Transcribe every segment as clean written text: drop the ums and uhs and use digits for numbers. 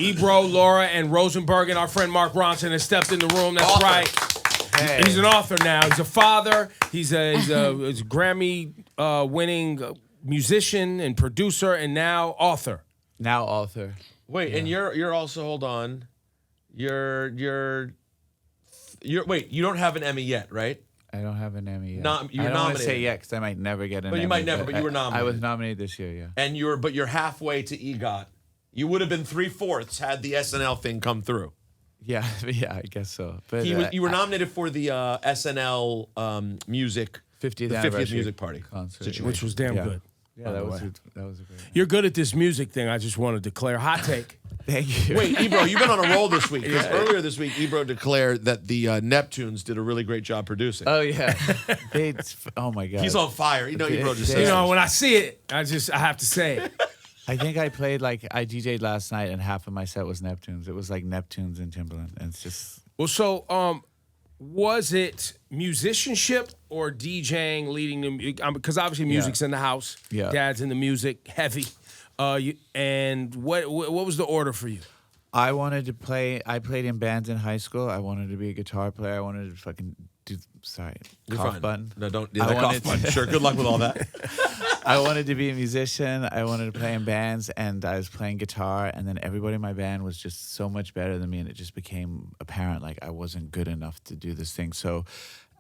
Ebro, Laura, and Rosenberg, and our friend Mark Ronson has stepped in the room. That's Author. right. Hey. He's an author now. He's a father. He's a Grammy winning musician and producer, and now author. Now author. Wait, and you're also, hold on. You're wait, you don't have an Emmy yet, right? I don't have an Emmy yet. You were I don't want to nominated. say yet because I might never get an Emmy. But you might never, but you were nominated. I was nominated this year, yeah. And you're halfway to EGOT. You would have been 3/4 had the SNL thing come through. Yeah, yeah, I guess so. But You were nominated for the SNL music 50th anniversary music party concert, situation. Which was damn good. Yeah, that was a great. You're good at this music thing. I just want to declare hot take. Thank you. Wait, Ebro, you've been on a roll this week. Because earlier this week, Ebro declared that the Neptunes did a really great job producing. Oh yeah, oh my god, He's on fire. You know, Ebro just You said know, when I see it, I have to say it. I think I DJ'd last night, and half of my set was Neptunes. It was like Neptunes and Timbaland, and it's just. Well, so was it musicianship or DJing leading the? Because obviously music's in the house. Yeah. Dad's in the music heavy. And what was the order for you? I wanted to play. I played in bands in high school. I wanted to be a guitar player. I wanted to fucking do. Sorry, You're cough fine. button. No, don't do that cough button. Sure, good luck with all that. I wanted to be a musician. I wanted to play in bands, and I was playing guitar. And then everybody in my band was just so much better than me, and it just became apparent like I wasn't good enough to do this thing. So,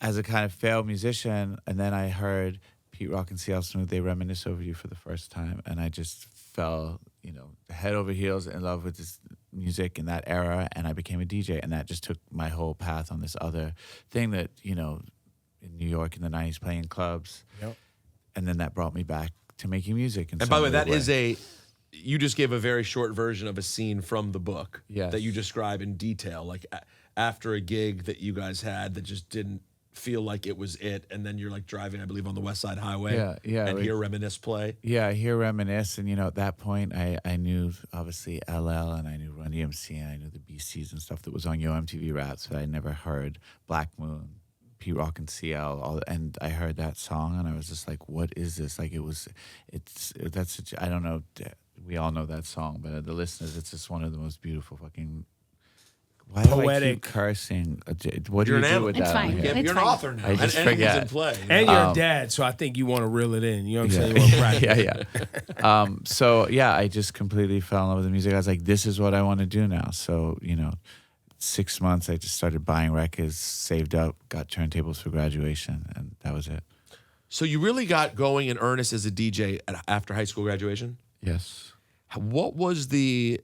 as a kind of failed musician, and then I heard Pete Rock and CL Smooth, they reminisce over you for the first time, and I just fell, head over heels in love with this music in that era, and I became a DJ, and that just took my whole path on this other thing that, in New York in the 90s playing clubs. Yep. And then that brought me back to making music. And by the way, that is you just gave a very short version of a scene from the book that you describe in detail, like after a gig that you guys had that just didn't feel like it was it, and then you're like driving, I believe, on the West Side Highway, and hear Reminisce play. Yeah, I hear Reminisce, and at that point, I knew obviously LL, and I knew Run DMC, and I knew the BCs and stuff that was on Yo MTV Raps, but I never heard Black Moon, Pete Rock and CL, and I heard that song, and I was just like, what is this? Like, I don't know, we all know that song, but the listeners, it's just one of the most beautiful fucking. Why do I keep cursing? What do you do with it's that? fine. Yeah, you're an author now. I just and forget. He's in play. And you're a dad, so I think you want to reel it in. You know what I'm saying? You want to practice. Yeah. So yeah, I just completely fell in love with the music. I was like, this is what I want to do now. So 6 months, I just started buying records, saved up, got turntables for graduation, and that was it. So you really got going in earnest as a DJ after high school graduation? Yes. What was the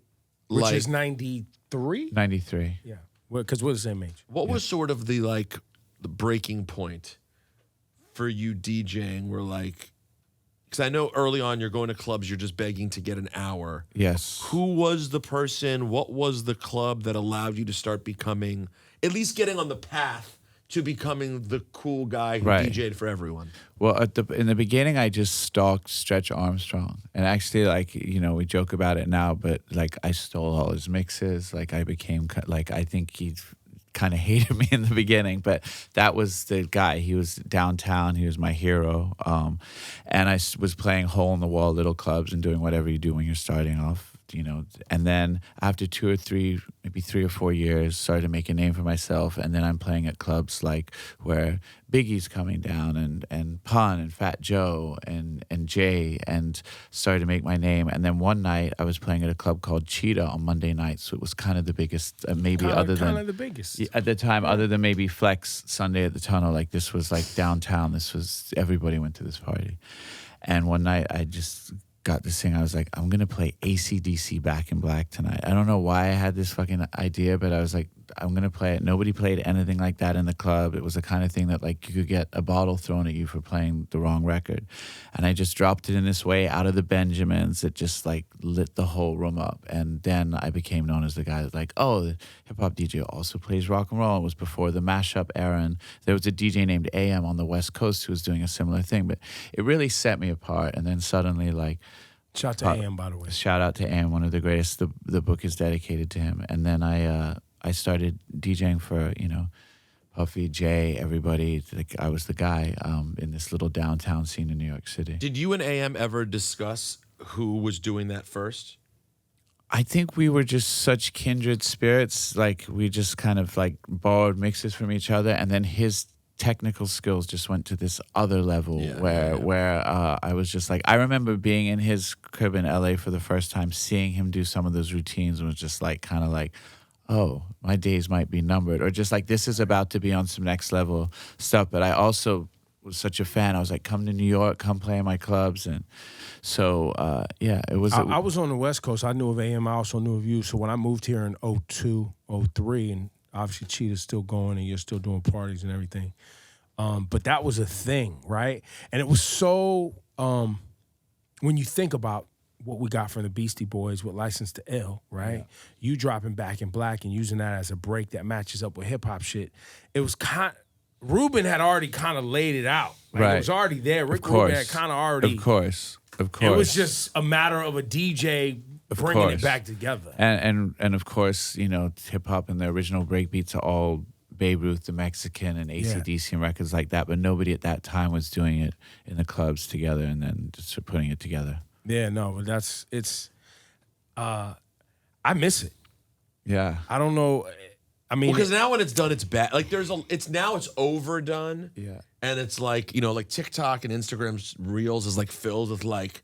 Which is 93? 93. Yeah. Because we're the same age. What was sort of the breaking point for you DJing where because I know early on you're going to clubs, you're just begging to get an hour. Yes. Who was the person, what was the club that allowed you to start becoming, at least getting on the path to becoming the cool guy who DJ'd for everyone? Well, in the beginning, I just stalked Stretch Armstrong, and actually, we joke about it now, but I stole all his mixes. I became I think he kind of hated me in the beginning, but that was the guy. He was downtown. He was my hero, and I was playing hole in the wall little clubs and doing whatever you do when you're starting off. And then after 2 or 3, maybe 3 or 4 years, started to make a name for myself. And then I'm playing at clubs where Biggie's coming down and Pun and Fat Joe and Jay, and started to make my name. And then one night I was playing at a club called Cheetah on Monday nights. So it was kind of the biggest, maybe other than kind of the biggest at the time, other than maybe Flex Sunday at the Tunnel. This was downtown. This was, everybody went to this party. And one night I just got this thing. I was like, I'm going to play AC/DC Back in Black tonight. I don't know why I had this fucking idea, but I was like, I'm going to play it. Nobody played anything like that in the club. It was the kind of thing that you could get a bottle thrown at you for playing the wrong record. And I just dropped it in this way out of the Benjamins. It just lit the whole room up. And then I became known as the guy that's the hip-hop DJ also plays rock and roll. It was before the mashup era. And there was a DJ named AM on the West Coast who was doing a similar thing. But it really set me apart. And then suddenly shout out to AM, by the way. Shout out to AM, one of the greatest. The book is dedicated to him. And then I started DJing for, Puffy, Jay, everybody. I was the guy in this little downtown scene in New York City. Did you and AM ever discuss who was doing that first? I think we were just such kindred spirits. Like we just kind of like borrowed mixes from each other, and then his technical skills just went to this other level where I was just like, I remember being in his crib in LA for the first time, seeing him do some of those routines, and was just like kind of like, oh, my days might be numbered, or just like this is about to be on some next level stuff. But I also was such a fan. I was like, come to New York, come play in my clubs. And so it was. I was on the West Coast. I knew of AM. I also knew of you. So when I moved here in 02, 03, and obviously Cheetah's still going and you're still doing parties and everything. But that was a thing, right? And it was so, when you think about what we got from the Beastie Boys with License to Ill, right? Yeah. You dropping Back in Black and using that as a break that matches up with hip hop shit. It was Ruben had already kind of laid it out. Like right. It was already there. Rick Rubin had kind of already. Of course. It was just a matter of a DJ bringing it back together. And of course, you know, hip hop and the original breakbeats are all Babe Ruth, the Mexican, and AC/DC and records like that. But nobody at that time was doing it in the clubs together and then just putting it together. Yeah, no, but I miss it. Yeah. I don't know. I mean, because now when it's done, it's bad. Like it's overdone. Yeah. And it's like, you know, like TikTok and Instagram's Reels is like filled with like,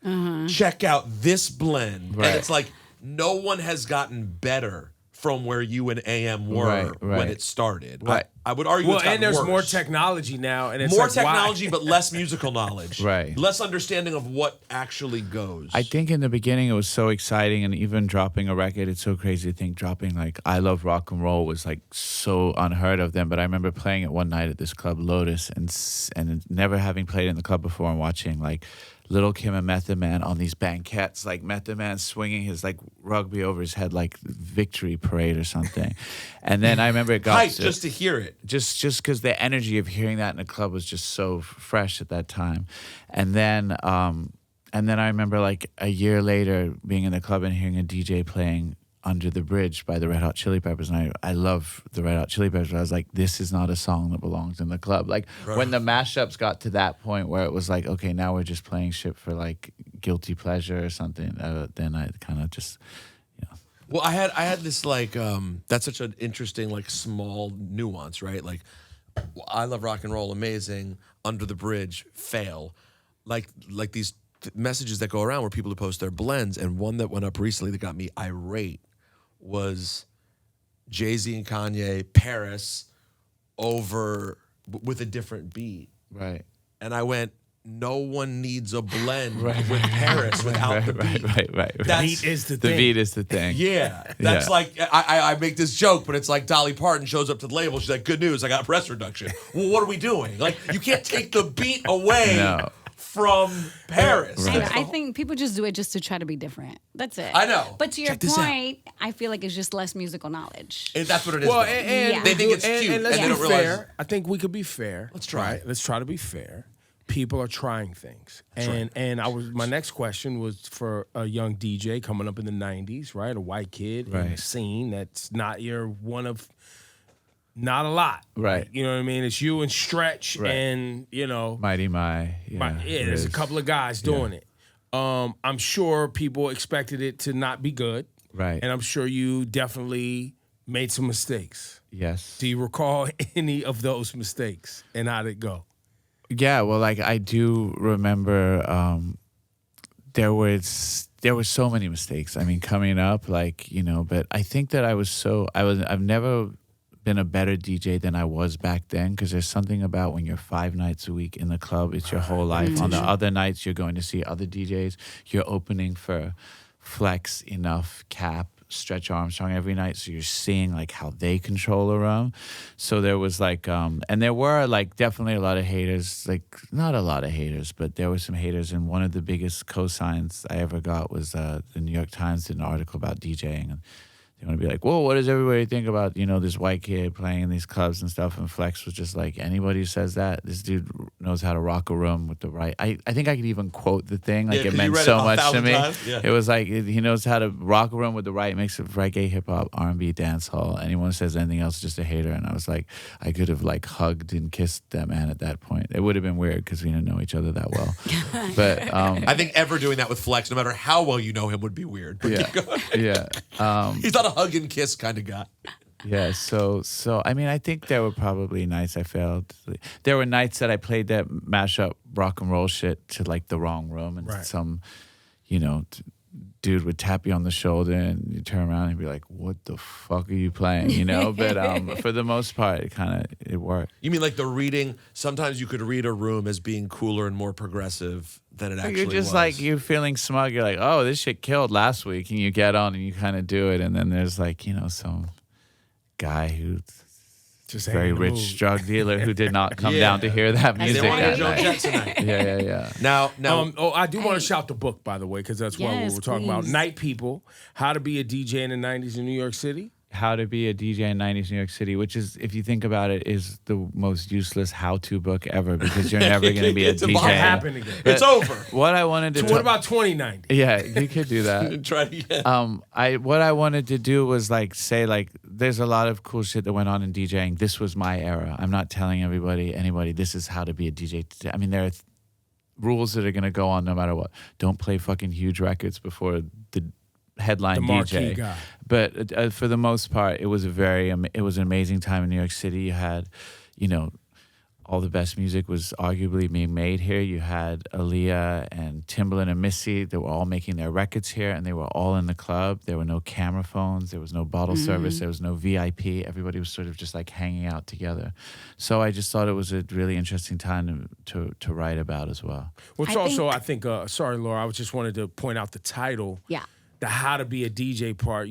check out this blend. Right. And it's like, no one has gotten better from where you and AM were when it started. Right. I would argue it's gotten there's worse. more technology now. And it's more like, technology, but less musical knowledge. Right. Less understanding of what actually goes. I think in the beginning it was so exciting, and even dropping a record, it's so crazy to think dropping like I Love Rock and Roll was like so unheard of then. But I remember playing it one night at this club, Lotus, and never having played in the club before, and watching like Little Kim and Method Man on these banquettes, like Method Man swinging his like rugby over his head like victory parade or something. And then I remember it got just to hear it. Just because the energy of hearing that in a club was just so fresh at that time. And then I remember like a year later being in the club and hearing a DJ playing Under the Bridge by the Red Hot Chili Peppers, and I love the Red Hot Chili Peppers, but I was like, this is not a song that belongs in the club. Like when the mashups got to that point where it was like, okay, now we're just playing shit for like guilty pleasure or something, then I kind of just, you know. Well, I had this like that's such an interesting like small nuance, right? Like I Love Rock and Roll, amazing. Under the Bridge, fail. Like these messages that go around where people post their blends, and one that went up recently that got me irate was Jay-Z and Kanye, Paris, over with a different beat. Right. And I went, no one needs a blend with Paris without the beat. Right. The beat is the thing. The beat is the thing. Yeah. That's like, I make this joke, but it's like Dolly Parton shows up to the label. She's like, good news, I got breast reduction. Well, what are we doing? Like, you can't take the beat away from Paris. Right. I think people just do it just to try to be different. That's it. I know. But to your point, I feel like it's just less musical knowledge. And that's what it is. Well, they think it's cute, and let's they be don't realize. fair. I think we could be fair. Let's try. Right? Let's try to be fair. People are trying things, and my next question was for a young DJ coming up in the '90s, right? A white kid in a scene that's not one of. Not a lot. Right. You know what I mean? It's you and Stretch and, you know. Mighty My. There's a couple of guys doing it. I'm sure people expected it to not be good. Right. And I'm sure you definitely made some mistakes. Yes. Do you recall any of those mistakes and how'd it go? Yeah, well, like I do remember there were so many mistakes. I mean, coming up, like, you know, but I think that I've never been a better DJ than I was back then, because there's something about when you're 5 nights a week in the club, it's your whole life. On the other nights, you're going to see other DJs. You're opening for Flex, Enough, Cap, Stretch Armstrong every night, so you're seeing like how they control a room. So there was like, and there were like definitely a lot of haters, like not a lot of haters, but there were some haters. And one of the biggest cosigns I ever got was the New York Times did an article about DJing, and they want to be like, whoa, what does everybody think about, this white kid playing in these clubs and stuff? And Flex was just like, anybody who says that, this dude knows how to rock a room with the right. I think I could even quote the thing. Like, it meant so much to me. Yeah. It was like, he knows how to rock a room with the right mix of reggae, hip hop, R&B, dance hall. Anyone who says anything else is just a hater. And I was like, I could have like hugged and kissed that man at that point. It would have been weird because we didn't know each other that well. But I think ever doing that with Flex, no matter how well you know him, would be weird. But he's not a hug and kiss kind of guy. Yeah, so I mean, I think there were probably nights I failed. There were nights that I played that mashup rock and roll shit to like the wrong room, and some, dude would tap you on the shoulder, and you turn around and be like, "What the fuck are you playing?" But for the most part, it worked. You mean like the reading? Sometimes you could read a room as being cooler and more progressive than it actually You're just was. like, you're feeling smug. You're like, "Oh, this shit killed last week," and you get on and you kind of do it, and then there's like, some guy who's Just very rich drug dealer who did not come down to hear that music. They wanted that Joe night. Jackson. Yeah. Now, I do want to shout the book, by the way, because that's what we were talking about. Night People, How to Be a DJ in the 90s in New York City. How to Be a DJ in 90s New York City, which is, if you think about it, is the most useless how-to book ever because you're never going to be a It's DJ. What happened again? it's over. What I wanted to What about 2090? Yeah, you could do that. Try it again. What I wanted to do was say there's a lot of cool shit that went on in DJing. This was my era. I'm not telling anybody this is how to be a DJ. I mean, there are rules that are going to go on no matter what. Don't play fucking huge records before the headline The marquee DJ. guy. But for the most part, it was an amazing time in New York City. You had, all the best music was arguably being made here. You had Aaliyah and Timbaland and Missy. They were all making their records here, and they were all in the club. There were no camera phones. There was no bottle service. There was no VIP. Everybody was sort of just like hanging out together. So I just thought it was a really interesting time to write about as well. Well, it's also, I think, sorry, Laura, I just wanted to point out the title. Yeah. The How to Be a DJ part,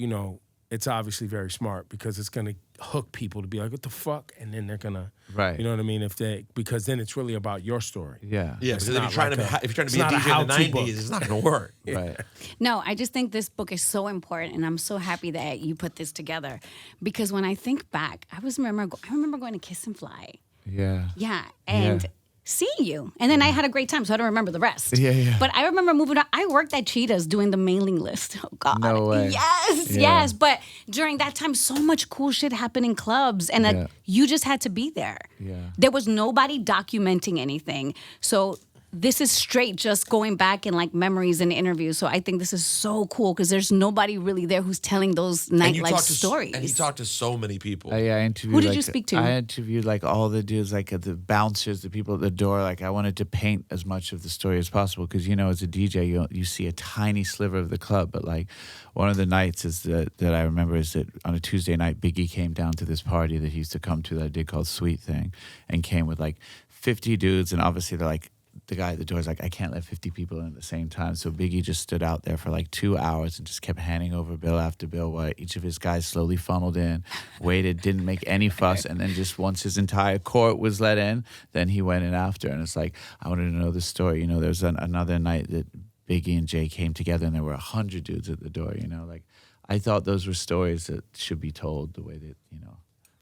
it's obviously very smart because it's going to hook people to be like, what the fuck? And then they're going to, Right. you know what I mean? Because then it's really about your story. Yeah. Yeah, because if you're trying to be a not a DJ in the how-to 90s, book. it's not going to work. Right. No, I just think this book is so important, and I'm so happy that you put this together. Because when I think back, I remember going to Kiss and Fly. Yeah. Yeah, and seeing you. And then I had a great time, so I don't remember the rest. Yeah. But I remember moving on. I worked at Cheetah's doing the mailing list. Oh, God. No way. Yes. But during that time, so much cool shit happened in clubs, and you just had to be there. Yeah. There was nobody documenting anything. So this is straight just going back in like memories and interviews. So I think this is so cool because there's nobody really there who's telling those nightlife stories. And you talked to so many people. I interviewed. Who did you speak to? I interviewed like all the dudes, like the bouncers, the people at the door. Like I wanted to paint as much of the story as possible because as a DJ, you see a tiny sliver of the club. But like one of the nights that I remember is that on a Tuesday night, Biggie came down to this party that he used to come to that I did called Sweet Thing, and came with like 50 dudes, and obviously they're like. The guy at the door is like, I can't let 50 people in at the same time. So Biggie just stood out there for like 2 hours and just kept handing over bill after bill while each of his guys slowly funneled in, waited, didn't make any fuss. And then just once his entire court was let in, then he went in after. And it's like, I wanted to know the story. There was another night that Biggie and Jay came together and there were 100 dudes at the door, like I thought those were stories that should be told the way that,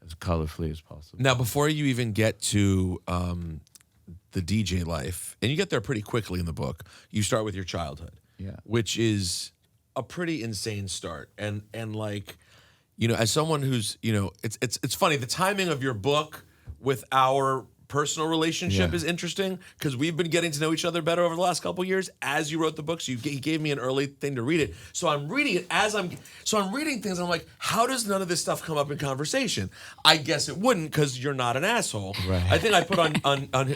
as colorfully as possible. Now, before you even get to the DJ life, and you get there pretty quickly in the book, you start with your childhood, which is a pretty insane start. And like, as someone who's, it's funny, the timing of your book with our personal relationship is interesting because we've been getting to know each other better over the last couple of years as you wrote the book. So he gave me an early thing to read it. So I'm reading it I'm reading things and I'm like, how does none of this stuff come up in conversation? I guess it wouldn't because you're not an asshole. Right. I think I put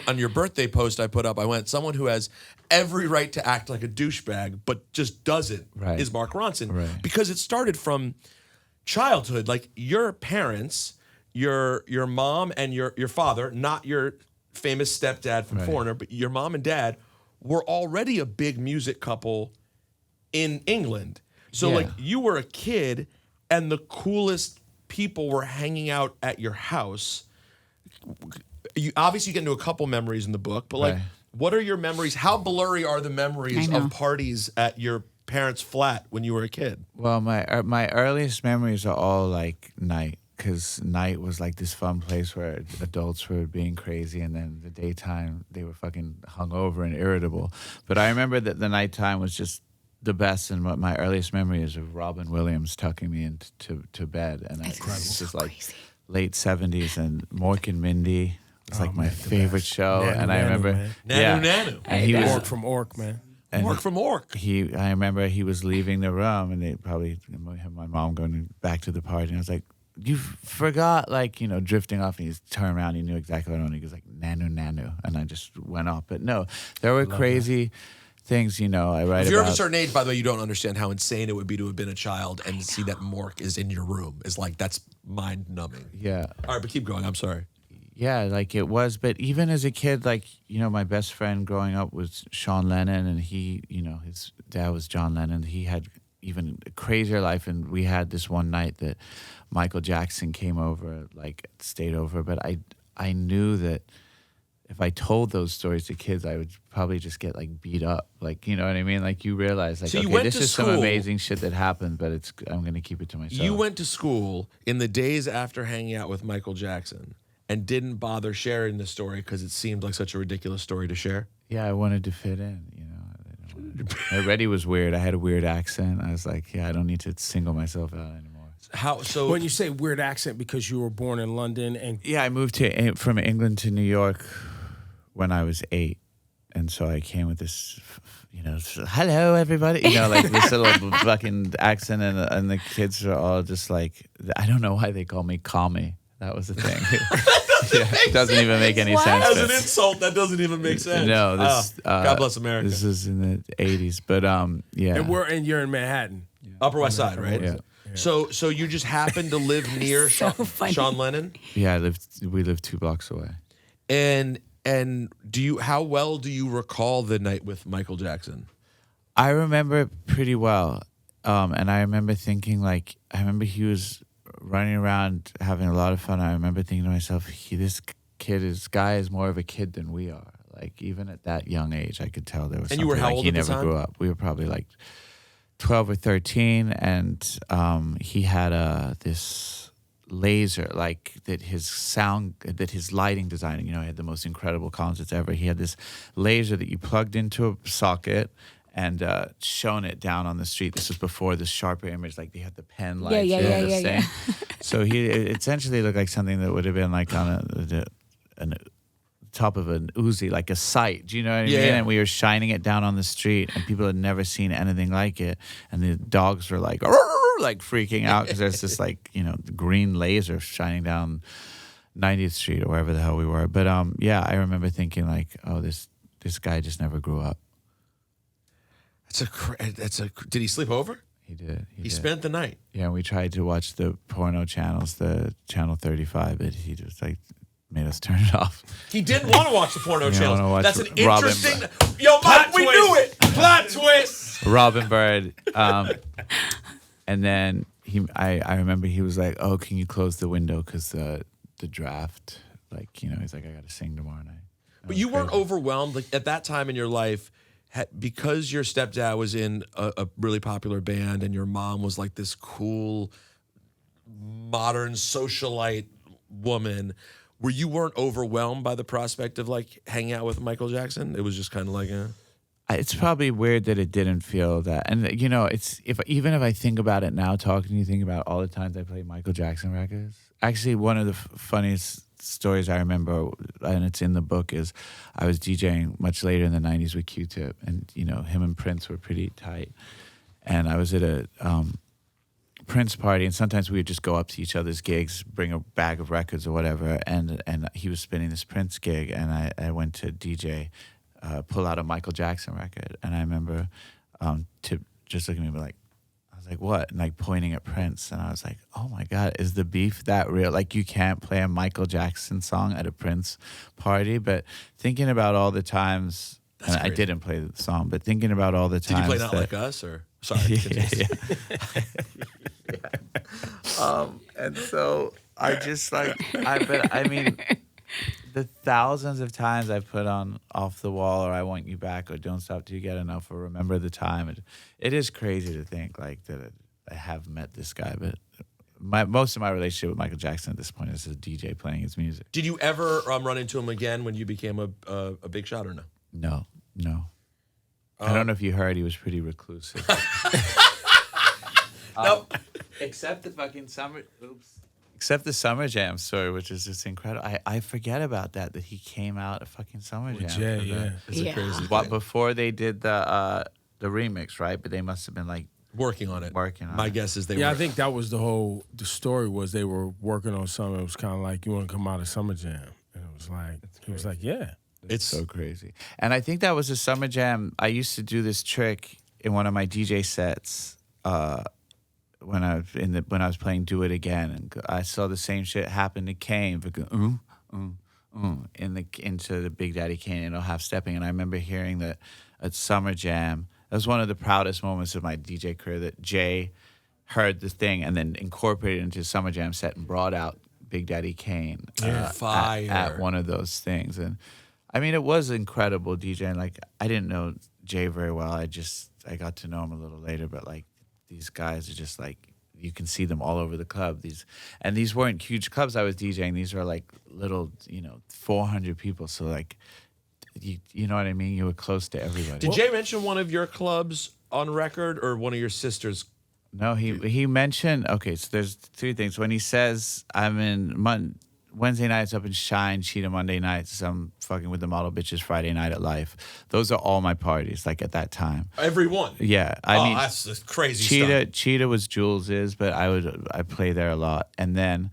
on your birthday post I went, someone who has every right to act like a douchebag but just doesn't is Mark Ronson. Right. Because it started from childhood. Like your parents, your mom and your father, not your famous stepdad from Foreigner, but your mom and dad were already a big music couple in England. So like you were a kid and the coolest people were hanging out at your house. You obviously get into a couple memories in the book, but like what are your memories? How blurry are the memories of parties at your parents' flat when you were a kid? Well, my earliest memories are all like night, because night was like this fun place where adults were being crazy, and then the daytime they were fucking hungover and irritable. But I remember that the nighttime was just the best, and what my earliest memory is of Robin Williams tucking me into bed, and this is like late 70s, and Mork and Mindy was like my favorite show, and I remember Nanu. and he was Orc from Orc, man. Orc from Orc. I remember he was leaving the room, and they probably had my mom going back to the party, and I was like, you forgot, like, drifting off, and he's turned around, he knew exactly what I wanted. He was like, Nanu, and I just went off. But no, there were crazy things, I write about. If you're of a certain age, by the way, you don't understand how insane it would be to have been a child and see that Mork is in your room. Is like, that's mind-numbing. Yeah. All right, but keep going. I'm sorry. Yeah, like it was. But even as a kid, like, my best friend growing up was Sean Lennon, and he, his dad was John Lennon. He had even a crazier life, and we had this one night that Michael Jackson came over, like stayed over. But I knew that if I told those stories to kids, I would probably just get like beat up. Like, you know what I mean? Like, you realize, like, So you okay, went this to is some school. amazing shit that happened, but I'm going to keep it to myself. You went to school in the days after hanging out with Michael Jackson and didn't bother sharing the story because it seemed like such a ridiculous story to share? Yeah, I wanted to fit in, Already was weird. I had a weird accent. I was like, yeah, I don't need to single myself out anymore. How so? When you say weird accent because you were born in London and Yeah, I moved from England to New York when I was 8. And so I came with this, hello, everybody. Like this little fucking accent. And the kids are all just like, I don't know why they call me Kami. That was the thing. It doesn't even make any sense. As an insult, that doesn't even make sense. No, this, God bless America. This is in the 80s. But yeah. and you're in Manhattan. Upper West Side, right? Yeah. So you just happened to live near Sean Lennon? Yeah, we lived 2 blocks away. And how well do you recall the night with Michael Jackson? I remember it pretty well. And I remember thinking, like, he was running around having a lot of fun. I remember thinking to myself, this guy is more of a kid than we are. Like, even at that young age, I could tell there was And something. you were how like old he at the never time? grew up. We were probably like 12 or 13, and he had this laser, like that his lighting design, he had the most incredible concerts ever. He had this laser that you plugged into a socket and shone it down on the street. This was before the sharper image, like they had the pen lights. Yeah. So it essentially looked like something that would have been like on a top of an Uzi, like a sight. Do you know what I mean? Yeah. And we were shining it down on the street, and people had never seen anything like it. And the dogs were like, like freaking out because there's this like green laser shining down 90th Street or wherever the hell we were. But yeah, I remember thinking like, oh, this guy just never grew up. Did he sleep over? He did. He spent the night. Yeah, and we tried to watch the porno channels, the channel 35, but he just like made us turn it off. He didn't want to watch the porno wanna channels. watch That's an Robin interesting. Yo, Mike, we knew it. Plot twist. Robin Bird. And then I remember he was like, "Oh, can you close the window because the draft, like, he's like, I got to sing tomorrow night." But you weren't overwhelmed like at that time in your life because your stepdad was in a really popular band and your mom was like this cool modern socialite woman. Where you weren't overwhelmed by the prospect of like hanging out with Michael Jackson? It was just kind of like It's probably weird that it didn't feel that. And it's even if I think about it now, talking to you, think about all the times I played Michael Jackson records. Actually, one of the funniest stories I remember, and it's in the book, is I was DJing much later in the 90s with Q-Tip, and him and Prince were pretty tight. And I was at a Prince party, and sometimes we would just go up to each other's gigs, bring a bag of records or whatever, and he was spinning this Prince gig, and I went to DJ, pull out a Michael Jackson record, and I remember Tip just looking at me like, I was like, what? And like pointing at Prince, and I was like, oh my God, is the beef that real? Like, you can't play a Michael Jackson song at a Prince party? But thinking about all the times, and I didn't play the song, but thinking about all the times. Did you play Not Like Us or? Sorry. Yeah. And so I just like, the thousands of times I put on Off the Wall or I Want You Back or Don't Stop Till You Get Enough or Remember the Time. It is crazy to think like that I have met this guy, but most of my relationship with Michael Jackson at this point is as a DJ playing his music. Did you ever run into him again when you became a big shot or no? No. I don't know if you heard, he was pretty reclusive. No. Except the fucking Except the Summer Jam story, which is just incredible. I forget about that he came out at fucking Summer Jam. Jay, yeah. It's a crazy thing. What, before they did the remix, right? But they must have been like working on it. My guess is they Yeah, were. I think that was the story was they were working on something. It was kind of like, you want to come out of Summer Jam? And it was like, he was like, yeah. It's so crazy. And I think that was a Summer Jam. I used to do this trick in one of my DJ sets when I was playing Do It Again, and I saw the same shit happen to Kane. Into the Big Daddy Kane and half stepping. And I remember hearing that at Summer Jam. That was one of the proudest moments of my DJ career, that Jay heard the thing and then incorporated it into his Summer Jam set and brought out Big Daddy Kane Fire. at one of those things. And I mean, it was incredible DJing. Like, I didn't know Jay very well. I got to know him a little later, but like, these guys are just like, you can see them all over the club. These weren't huge clubs I was DJing. These were like little, 400 people. So like, you know what I mean? You were close to everybody. Did Jay mention one of your clubs on record or one of your sisters? No, he mentioned, okay, so there's three things. When he says, I'm in Wednesday nights up in Shine, Cheetah Monday nights, I'm fucking with the model bitches Friday night at Life. Those are all my parties, like at that time. Every one? Yeah. I mean, that's crazy stuff. Cheetah was Jules's, but I play there a lot. And then,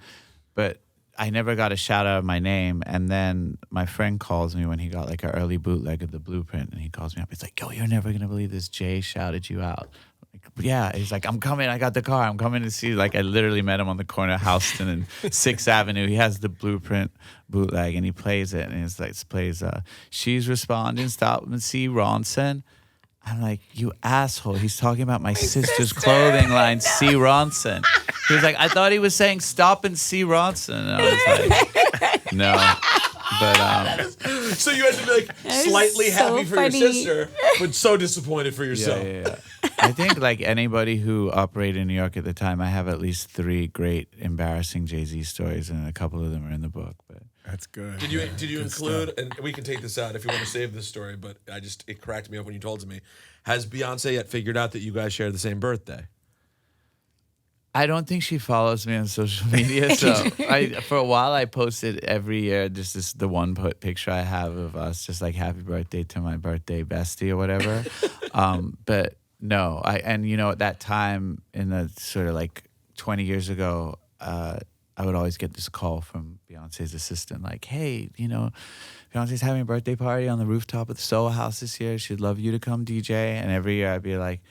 but I never got a shout out of my name. And then my friend calls me when he got like an early bootleg of the Blueprint, and he calls me up. He's like, yo, you're never going to believe this. Jay shouted you out. Yeah, he's like, I'm coming. I got the car. I'm coming to see. Like, I literally met him on the corner of Houston and 6th Avenue. He has the Blueprint bootleg, and he plays it. And it's like, plays, She's Responding, Stop and See Ronson. I'm like, you asshole. He's talking about my sister's clothing line, C. Ronson. He was like, I thought he was saying Stop and See Ronson. And I was like, no. But so you had to be like slightly happy for your sister, but so disappointed for yourself. Yeah. I think like anybody who operated in New York at the time, I have at least 3 great embarrassing Jay-Z stories, and a couple of them are in the book. But that's good. Did you include? Stuff. And we can take this out if you want to save this story, but it cracked me up when you told it to me. Has Beyonce yet figured out that you guys share the same birthday? I don't think she follows me on social media. So for a while, I posted every year just the one picture I have of us, just like happy birthday to my birthday bestie or whatever. But no, at that time in the sort of like 20 years ago, I would always get this call from Beyonce's assistant, like, hey, Beyonce's having a birthday party on the rooftop of the Soho House this year. She'd love you to come DJ. And every year I'd be like,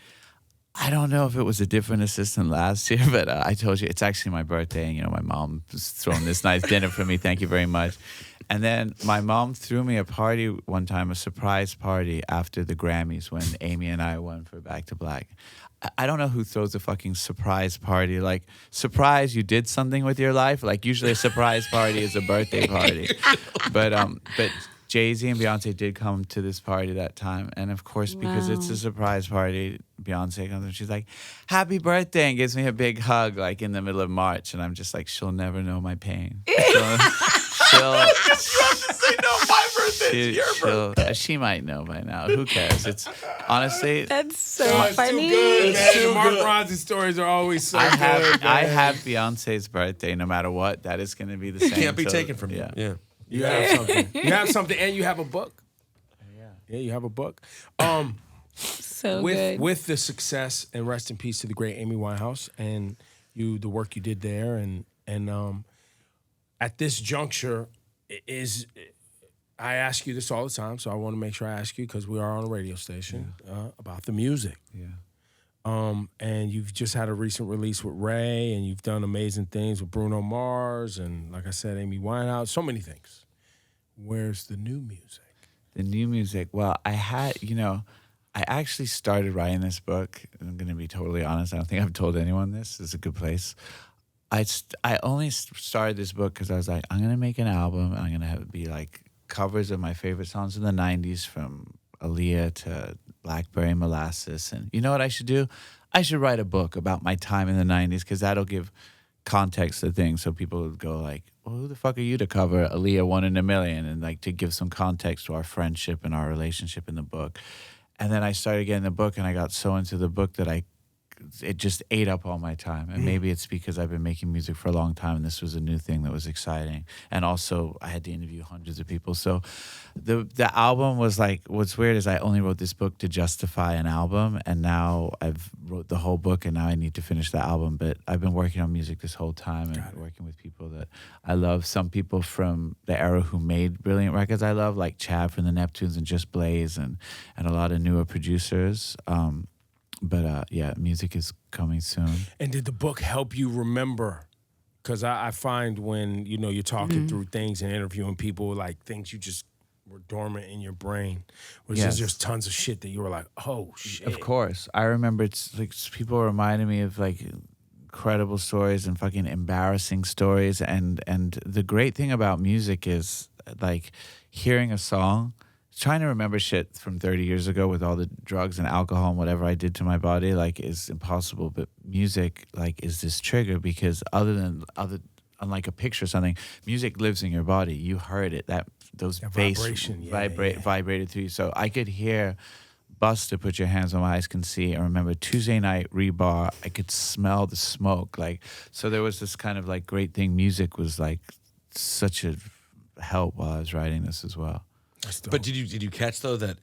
I don't know if it was a different assistant last year, but I told you it's actually my birthday, and my mom was throwing this nice dinner for me. Thank you very much. And then my mom threw me a party one time, a surprise party after the Grammys when Amy and I won for Back to Black. I don't know who throws a fucking surprise party. Like, surprise, you did something with your life. Like, usually a surprise party is a birthday party. But Jay-Z and Beyonce did come to this party that time. And of course, because it's a surprise party, Beyonce comes and she's like, happy birthday, and gives me a big hug like in the middle of March. And I'm just like, she'll never know my pain. She'll say, no, my birthday is your birthday. She might know by now. Who cares? It's honestly, that's so it's funny. Too good, man. Too Mark good. Ronson stories are always so I good. have Beyonce's birthday no matter what. That is going to be the same. Can't be taken from you. Yeah. You have something. You have something, and you have a book. Yeah, you have a book. So good. With the success, and rest in peace to the great Amy Winehouse, and the work you did there, and at this juncture, I ask you this all the time, so I want to make sure I ask you, because we are on a radio station, about the music. Yeah. And you've just had a recent release with Ray, and you've done amazing things with Bruno Mars, and like I said, Amy Winehouse, so many things. Where's the new music? The new music. Well, I actually started writing this book. I'm going to be totally honest. I don't think I've told anyone this. This is a good place. I only started this book because I was like, I'm gonna make an album and I'm gonna have it be like covers of my favorite songs in the '90s, from Aaliyah to Blackberry Molasses. And you know what I should do? I should write a book about my time in the '90s, because that'll give context to things, so people would go like, well, who the fuck are you to cover Aaliyah 1 in a Million, and like to give some context to our friendship and our relationship in the book. And then I started getting the book, and I got so into the book that it just ate up all my time. And maybe it's because I've been making music for a long time and this was a new thing that was exciting. And also I had to interview hundreds of people. So the album was like, what's weird is I only wrote this book to justify an album, and now I've wrote the whole book and now I need to finish the album. But I've been working on music this whole time and working with people that I love. Some people from the era who made brilliant records I love, like Chad from the Neptunes and Just Blaze, and a lot of newer producers. But yeah, music is coming soon. And did the book help you remember? Because I find when, you're talking through things and interviewing people, like things you just were dormant in your brain. There's just tons of shit that you were like, oh, shit. Of course. I remember it's like people reminded me of like incredible stories and fucking embarrassing stories. And the great thing about music is like hearing a song, trying to remember shit from 30 years ago with all the drugs and alcohol and whatever I did to my body, like, is impossible. But music, like, is this trigger, because unlike a picture or something, music lives in your body. You heard it. Those bass vibration, vibrated through you. So I could hear Buster, Put Your Hands on My Eyes Can See. I remember Tuesday Night Rebar. I could smell the smoke. Like, so there was this kind of like great thing. Music was like such a help while I was writing this as well. But did you catch though that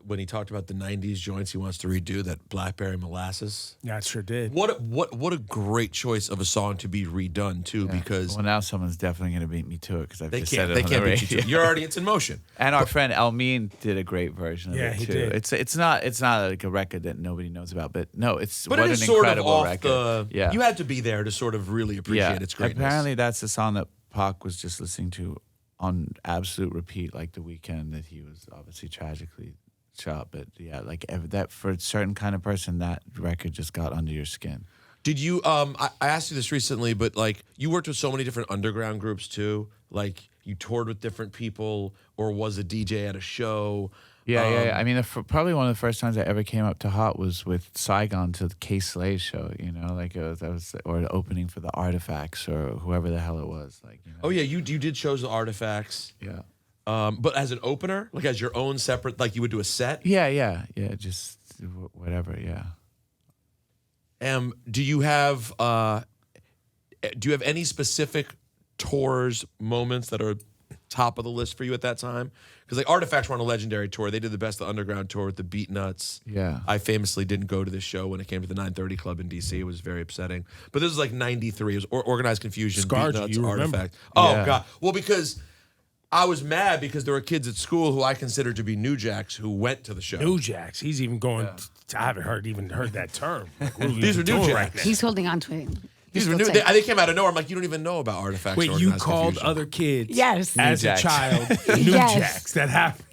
when he talked about the '90s joints he wants to redo, that Blackberry Molasses? Yeah, I sure did. What a great choice of a song to be redone too, because now someone's definitely going to beat me to it, because I've just said it they on can't the beat you to radio. it. Your audience in motion. And our friend Elmine did a great version of it he too. did. It's not like a record that nobody knows about, but no, it's But what it is an sort of incredible off record. the. You had to be there to sort of really appreciate its greatness. Apparently that's the song that Pac was just listening to on absolute repeat, like the weekend that he was obviously tragically shot. But yeah, like that, for a certain kind of person, that record just got under your skin. Did you? I asked you this recently, but like you worked with so many different underground groups too. Like you toured with different people, or was a DJ at a show. Yeah. I mean, probably one of the first times I ever came up to Hot was with Saigon to the K Slade show. Like or the opening for the Artifacts or whoever the hell it was. Like, Oh yeah, you did shows the Artifacts. Yeah. But as an opener, like as your own separate, like you would do a set. Yeah. Just whatever. Yeah. Do you have any specific tours, moments that are top of the list for you at that time? Because like Artifacts were on a legendary tour. They did the Best of Underground tour with the Beat Nuts. Yeah. I famously didn't go to this show when it came to the 930 Club in DC. It was very upsetting. But this was like '93. It was Organized Confusion, Scarred Beat you, Nuts, you remember. Artifacts. Oh Yeah. God. Well, because I was mad because there were kids at school who I considered to be New Jacks who went to the show. New Jacks. He's even going. I haven't even heard that term. Like, what are we These were New doing Jacks. right now? He's holding on to it. These were new. They came out of nowhere. I'm like, you don't even know about Artifacts. Wait, or you Organized called Confusion. other kids Yes. as New a Jacks. child New Yes. Jacks. That happened.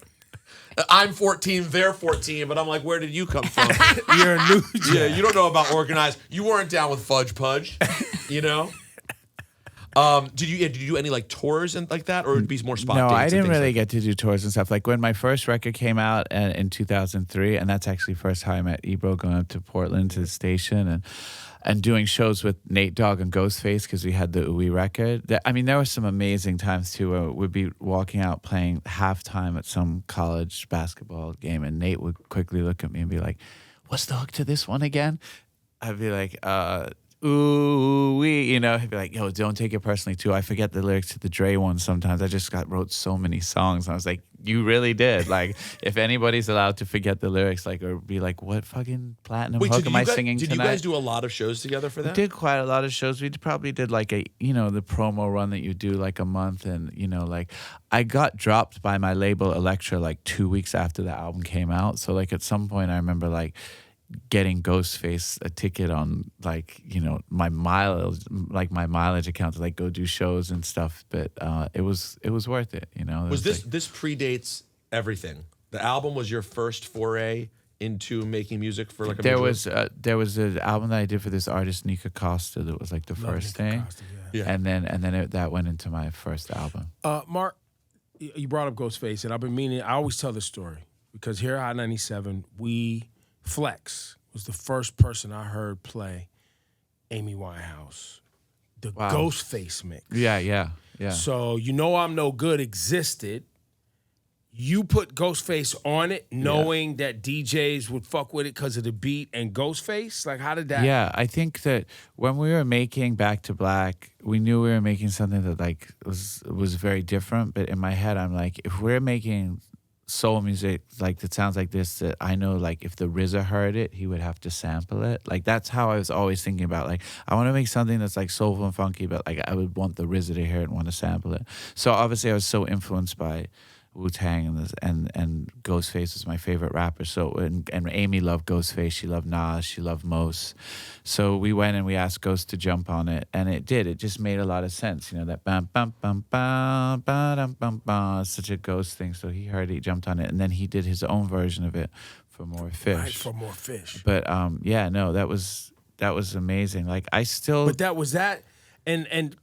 I'm 14, they're 14, but I'm like, where did you come from? You're a New Jack. Yeah, you don't know about Organized. You weren't down with Fudge Pudge, you know? Did you do any like tours and like that, or would it be more spot No, dates I and didn't things really like get to do tours and stuff. Like when my first record came out in 2003, and that's actually the first time I met Ebro, going up to Portland to the station and doing shows with Nate Dogg and Ghostface, because we had the Ooey record. There were some amazing times too where we'd be walking out playing halftime at some college basketball game, and Nate would quickly look at me and be like, "What's the hook to this one again?" I'd be like, ooh, he'd be like, yo, don't take it personally too. I forget the lyrics to the Dre one sometimes. I just wrote so many songs. And I was like, you really did. Like, if anybody's allowed to forget the lyrics, like, or be like, what fucking platinum hook am I singing did tonight? you guys do a lot of shows together for that? We did quite a lot of shows. We probably did like the promo run that you do like a month. And, like I got dropped by my label Elektra like 2 weeks after the album came out. So like at some point I remember like getting Ghostface a ticket on like my mileage account to like go do shows and stuff, but it was worth it. This predates everything? The album was your first foray into making music for like a There visual? was an album that I did for this artist Nika Costa that was like the Love first Nika thing, Costa, yeah. and then that went into my first album. Mark, you brought up Ghostface, and I've been meaning. I always tell this story because here at Hot 97, Flex was the first person I heard play Amy Winehouse, the Wow. Ghostface mix. Yeah. So You Know I'm No Good existed. You put Ghostface on it, knowing that DJs would fuck with it because of the beat and Ghostface. Like, how did that? Yeah, I think that when we were making Back to Black, we knew we were making something that like was very different. But in my head, I'm like, if we're making soul music like that sounds like this, that I know like if the RZA heard it, he would have to sample it. Like that's how I was always thinking about. Like I want to make something that's like soulful and funky, but like I would want the RZA to hear it and want to sample it. So obviously, I was so influenced by Wu-Tang and Ghostface was my favorite rapper. So and Amy loved Ghostface, she loved Nas, she loved Mos. So we went and we asked Ghost to jump on it, and it did. It just made a lot of sense, you know, that bam bam bam bam bam bam bam, such a Ghost thing. So he heard it, he jumped on it, and then he did his own version of it for More Fish. Right, for More Fish. But yeah, no, that was amazing. Like I still. But that was that, and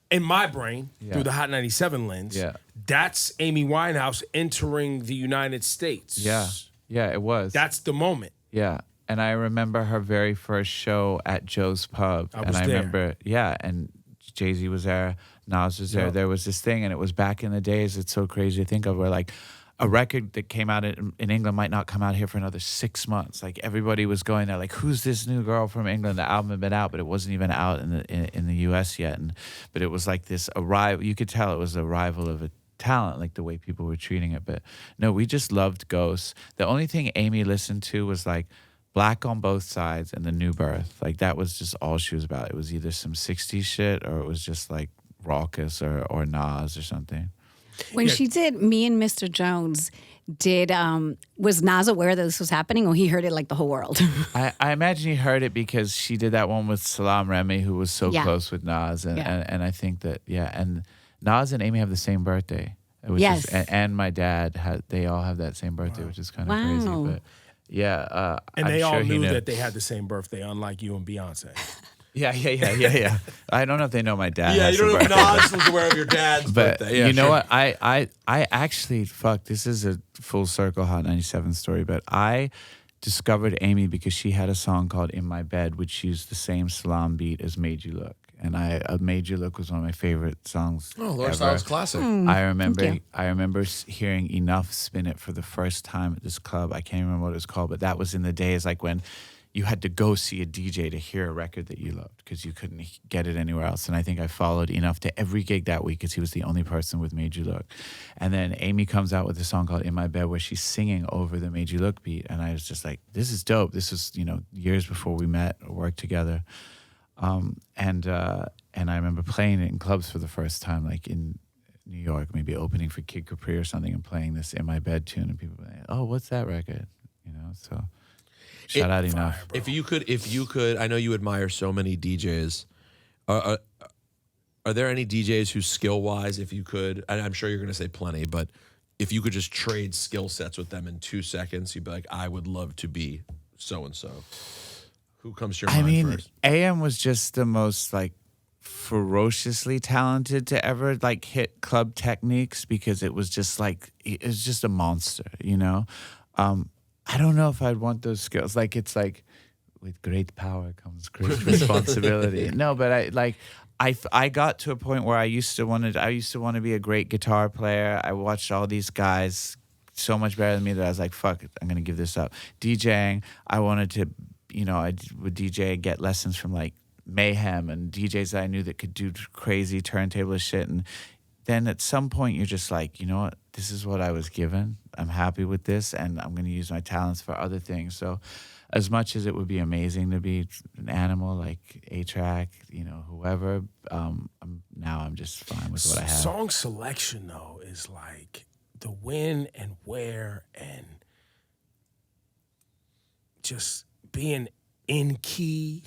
in my brain, through the Hot 97 lens, that's Amy Winehouse entering the United States. Yeah, it was. That's the moment. Yeah. And I remember her very first show at Joe's Pub. I was there. Remember, and Jay-Z was there, Nas was there. Yep. There was this thing, and it was back in the days, it's so crazy to think of, where like a record that came out in England might not come out here for another 6 months. Like everybody was going there, like, who's this new girl from England? The album had been out, but it wasn't even out in the US yet. But it was like this arrival. You could tell it was the arrival of a talent, like the way people were treating it. But no, we just loved Ghosts. The only thing Amy listened to was like Black on Both Sides and The New Birth. Like that was just all she was about. It was either some 60s shit or it was just like Raucous or Nas or something. When she did Me and Mr. Jones, was Nas aware that this was happening, or he heard it like the whole world? I imagine he heard it because she did that one with Salam Remy, who was so close with Nas, and I think that and Nas and Amy have the same birthday. Yes. And my dad they all have that same birthday, which is kind of crazy. But yeah, And I'm they all sure he knew knew that they had the same birthday, unlike you and Beyonce. Yeah. I don't know if they know my dad. Yeah, has you don't know a if birthday. Nas was aware of your dad's But birthday. Yeah, you know sure. what? I actually, this is a full circle Hot 97 story, but I discovered Amy because she had a song called In My Bed, which used the same Salam beat as Made You Look. And Made You Look was one of my favorite songs. Oh, Laura ever. Styles classic. I remember hearing Enough spin it for the first time at this club. I can't remember what it was called, but that was in the days like when you had to go see a DJ to hear a record that you loved because you couldn't get it anywhere else. And I think I followed Enough to every gig that week because he was the only person with Made You Look. And then Amy comes out with a song called In My Bed where she's singing over the Made You Look beat. And I was just like, this is dope. This was, years before we met or worked together. And I remember playing it in clubs for the first time, like in New York, maybe opening for Kid Capri or something and playing this In My Bed tune. And people were like, oh, what's that record? So... Shout out Enough. If you could, I know you admire so many DJs. Are there any DJs who skill-wise, if you could, and I'm sure you're going to say plenty, but if you could just trade skill sets with them in 2 seconds, you'd be like, I would love to be so-and-so. Who comes to your mind first? AM was just the most like ferociously talented to ever like hit club techniques because it was just a monster, I don't know if I'd want those skills. Like it's like with great power comes great responsibility. No, but I got to a point where I used to want to be a great guitar player. I watched all these guys so much better than me that I was like, fuck it, I'm gonna give this up. DJing, I wanted to, I would DJ, get lessons from like Mayhem and DJs that I knew that could do crazy turntable shit. And then at some point you're just like, you know what? This is what I was given. I'm happy with this, and I'm going to use my talents for other things. So as much as it would be amazing to be an animal like A-Track, whoever, I'm just fine with what I have. Song selection, though, is like the when and where and just being in key,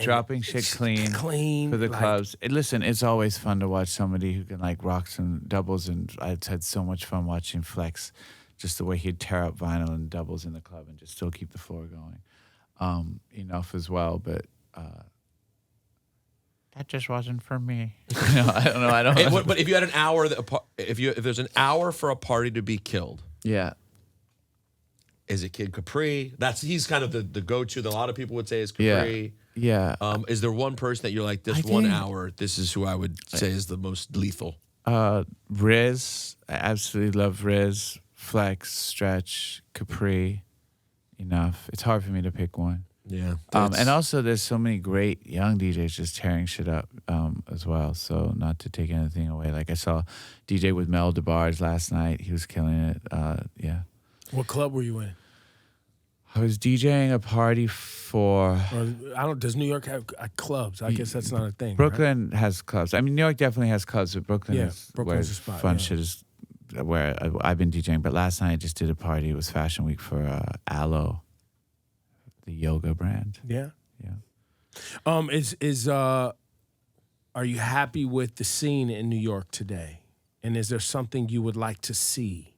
dropping shit clean for the clubs. Listen, it's always fun to watch somebody who can like rock some doubles, and I've had so much fun watching Flex just the way he'd tear up vinyl and doubles in the club and just still keep the floor going. Enough as well, but that just wasn't for me. I don't know. I don't. But if you had an hour, if there's an hour for a party to be killed, Yeah. is it Kid Capri? He's kind of the go-to that a lot of people would say is Capri. Yeah. Is there one person that you're like, this 1 hour, this is who I would say is the most lethal? Riz. I absolutely love Riz. Flex, Stretch, Capri. Enough. It's hard for me to pick one. Yeah. And also, there's so many great young DJs just tearing shit up as well. So not to take anything away. Like I saw DJ with Mel DeBarge last night. He was killing it. Yeah. What club were you in? I was DJing a party for Does New York have clubs? I guess that's not a thing. Brooklyn has clubs. I mean, New York definitely has clubs, but Brooklyn is Brooklyn's where a spot, fun yeah. shit is. Where I've been DJing, but last night I just did a party. It was Fashion Week for Aloe, the yoga brand. Yeah. Yeah. Are you happy with the scene in New York today? And is there something you would like to see?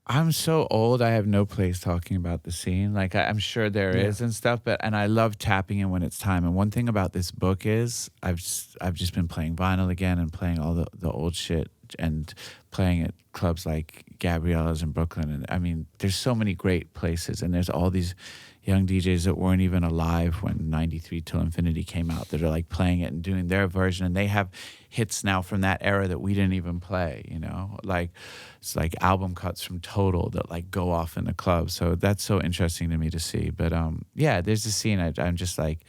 I'm so old. I have no place talking about the scene. Like I'm sure there is and stuff, and I love tapping in when it's time. And one thing about this book is I've just been playing vinyl again and playing all the old shit and playing at clubs like Gabriella's in Brooklyn. And I mean, there's so many great places, and there's all these young DJs that weren't even alive when 93 Till Infinity came out that are like playing it and doing their version, and they have hits now from that era that we didn't even play, you know? Like it's like album cuts from Total that like go off in the club. So that's so interesting to me to see. But yeah, there's a scene I'm just like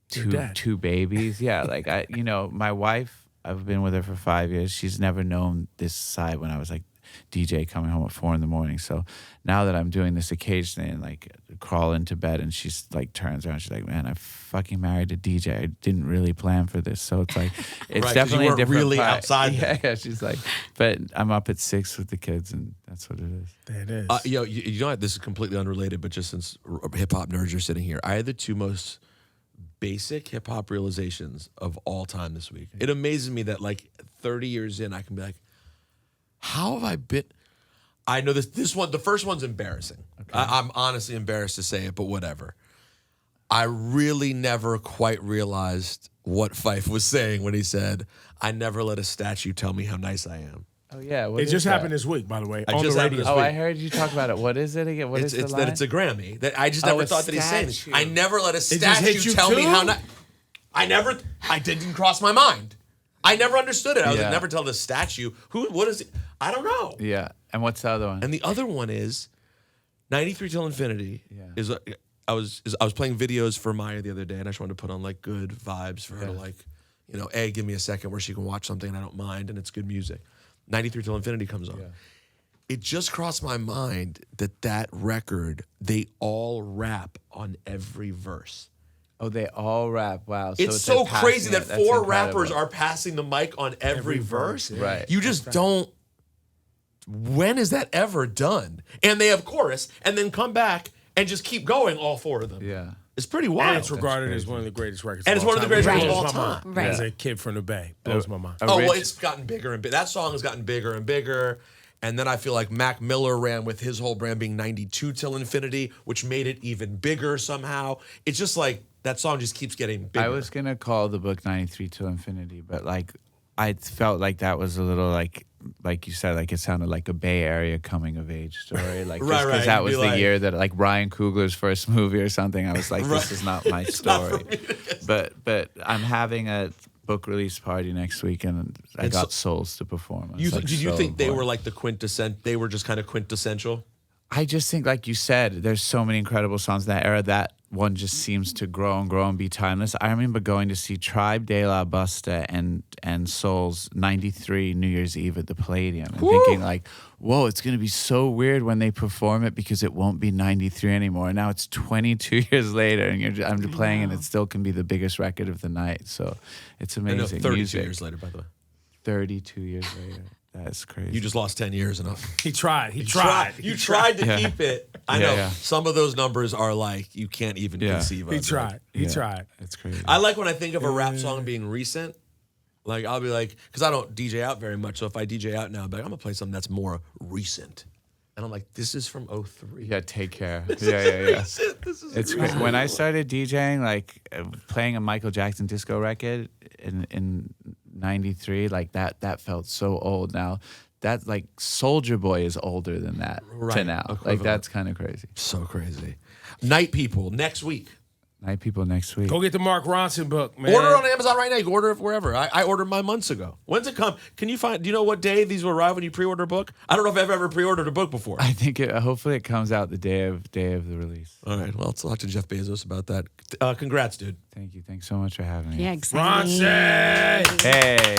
two babies. Yeah, like my wife, I've been with her for 5 years. She's never known this side when I was like DJ coming home at 4 a.m. So now that I'm doing this occasionally and like crawl into bed and she's like turns around, she's like, man, I fucking married a DJ. I didn't really plan for this. So it's like, it's right, definitely you a different really vibe. outside. Yeah. She's like, but I'm up at 6 with the kids and that's what it is. There it is. You know what? This is completely unrelated, but just since hip hop nerds are sitting here, I had the two most basic hip hop realizations of all time this week. It amazes me that like 30 years in, I can be like, how have I been? I know this one, the first one's embarrassing. Okay. I'm honestly embarrassed to say it, but whatever. I really never quite realized what Fife was saying when he said, I never let a statue tell me how nice I am. Oh, yeah. It just happened this week, by the way. It just happened this week. I heard you talk about it. What is it again? What is the line? That it's a Grammy. That I just never thought that he's saying this. I never let a statue tell me how nice. I didn't cross my mind. I never understood it. I was like, never tell the statue. What is it? I don't know. Yeah. And what's the other one? And the other one is 93 Till Infinity. Yeah. I was playing videos for Maya the other day, and I just wanted to put on like good vibes for her to like, give me a second where she can watch something and I don't mind, and it's good music. 93 Till Infinity comes on. Yeah. It just crossed my mind that record, they all rap on every verse. Oh, they all rap. Wow. It's so crazy that 4 rappers are passing the mic on every verse. Yeah. Right. You just don't. When is that ever done? And they have chorus and then come back and just keep going, all 4 of them. Yeah. It's pretty wild. And it's regarded as one of the greatest records And of it's all one of the time. greatest It records of blows all my time. mind. Right. As a kid from the Bay. Blows my mind. Well, it's gotten bigger and bigger. That song has gotten bigger and bigger. And then I feel like Mac Miller ran with his whole brand being 92 Till Infinity, which made it even bigger somehow. It's just like that song just keeps getting bigger. I was going to call the book 93 Till Infinity, but like I felt like that was a little like you said, like it sounded like a Bay Area coming of age story. Like just because that was the year that like Ryan Coogler's first movie or something, I was like, this is not my story. But I'm having a book release party next week, and I got Souls to perform. Did you think they were like the quintessential? They were just kind of quintessential. I just think, like you said, there's so many incredible songs in that era. That one just seems to grow and grow and be timeless. I remember going to see Tribe De La Busta and Souls 93 New Year's Eve at the Palladium and thinking like, whoa, it's going to be so weird when they perform it because it won't be 93 anymore. And now it's 22 years later and I'm playing and it still can be the biggest record of the night. So it's amazing. I know, 32 music. years later, by the way. 32 years later. That's crazy. You just lost 10 years enough. He tried. You tried to keep it. I know. Some of those numbers are like, you can't even conceive of. He tried. He tried. It's crazy. I like when I think of a rap song being recent. Like I'll be like, because I don't DJ out very much. So if I DJ out now, I'll be like, I'm gonna play something that's more recent. And I'm like, this is from 03. Yeah, take care. Yeah. It's great. When I started DJing, like playing a Michael Jackson disco record in '93, like that felt so old. Now that like Soldier Boy is older than that to now. Equivalent. Like that's kind of crazy. So crazy. Night People next week. Night People next week. Go get the Mark Ronson book, man. Order on Amazon right now. You can order it wherever. I ordered mine months ago. When's it come? Can you find? Do you know what day these will arrive when you pre-order a book? I don't know if I've ever pre-ordered a book before. I think hopefully it comes out the day of the release. All right. Well, I'll talk to Jeff Bezos about that. Congrats, dude. Thank you. Thanks so much for having me. Yeah, exciting. Ronson! Hey.